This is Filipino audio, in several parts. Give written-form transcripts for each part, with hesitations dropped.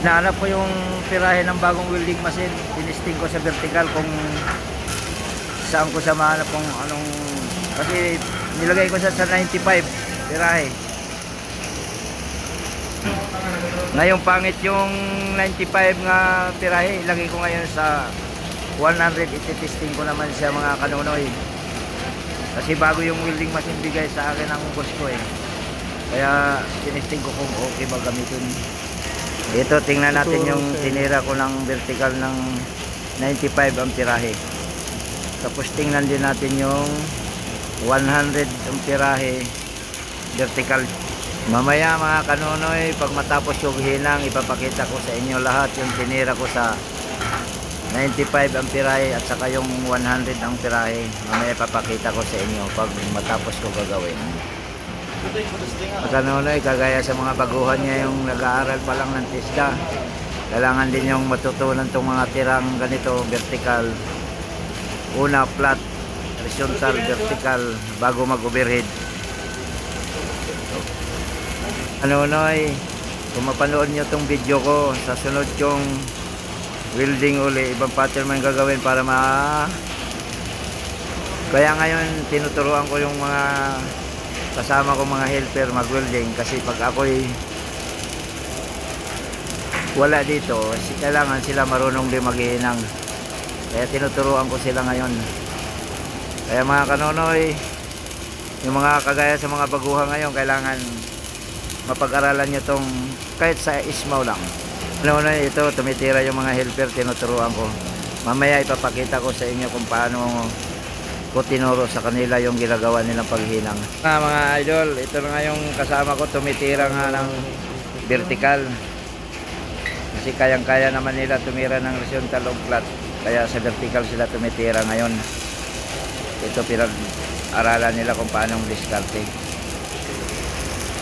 Hinahanap ko yung tirahe ng bagong welding machine. Tinisting ko sa vertical kung saan ko siya mahanap kung anong, kasi nilagay ko siya sa 95 tirahe. Ngayon pangit yung 95 nga tirahe, ilagay ko ngayon sa 100. Ititesting ko naman siya mga kanunoy, kasi bago yung welding machine bigay sa akin ng boss ko eh, kaya tinesting ko kung okay ba gamitin. Ito, tingnan natin yung tinira ko ng vertical ng 95 ang tirahe. Tapos tingnan din natin yung 100 ang tirahe vertical. Mamaya mga kanunoy, pag matapos yung hinang, ipapakita ko sa inyo lahat yung tinira ko sa 95 ang tirahe at saka yung 100 ang tirahe. Mamaya ipapakita ko sa inyo pag matapos ko gagawin. Kanunoy, kagaya sa mga baguhan niya yung nag-aaral pa lang ng TISDA, kailangan din yung matutunan tong mga tirang ganito, vertical. Una, flat, horizontal, vertical, bago mag-overhead. Kanunoy, kung mapanood nyo tong video ko, sa sunod yung welding uli, ibang pattern man gagawin para kaya ngayon tinuturuan ko yung mga kasama ko mga helper mag-welding, kasi pag ako'y wala dito, kailangan sila marunong din maghihinang, kaya tinuturuan ko sila ngayon. Kaya mga kanunoy, yung mga kagaya sa mga baguhan ngayon, kailangan mapag-aralan nyo tong kahit sa ismaw lang. Kanunoy, ito tumitira yung mga helper, tinuturuan ko. Mamaya ipapakita ko sa inyo kung paano ko tinuro sa kanila yung ginagawa nilang paghinang. Mga idol, ito na nga yung kasama ko, tumitira nga ng vertical, kasi kayang-kaya naman nila tumira ng horizontal o flat, kaya sa vertical sila tumitira ngayon. Ito pinag-aralan nila kung paano diskarte.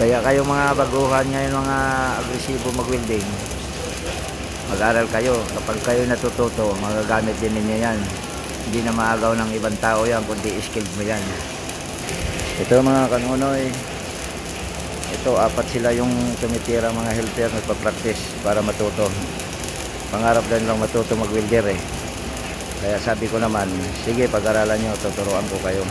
Kaya kayo mga baguhan ngayon, mga agresibo mag-welding, mag-aral kayo. Kapag kayo natututo, magagamit din ninyo yan. Hindi na maagaw ng ibang tao yan, kundi skilled mo yan. Ito mga kanunoy, ito apat sila yung tumitira, mga helper, nagpa-practice para matuto. Pangarap din lang matuto mag-welder eh. Kaya sabi ko naman, sige, pag-aralan nyo, tuturuan ko kayo.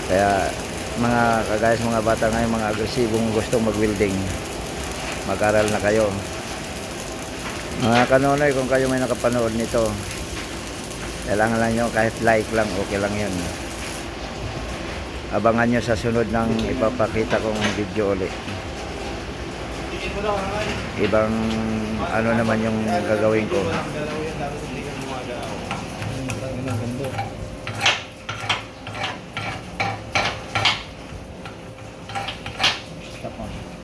Kaya mga kagaya sa mga bata ngayon, mga agresibong gustong mag-welding, mag-aral na kayo. Mga kanunoy, kung kayo may nakapanood nito, kailangan lang nyo kahit like lang, okay lang yun. Abangan nyo sa sunod ng ipapakita kong video ulit. Ibang ano naman yung gagawin ko. Stop on.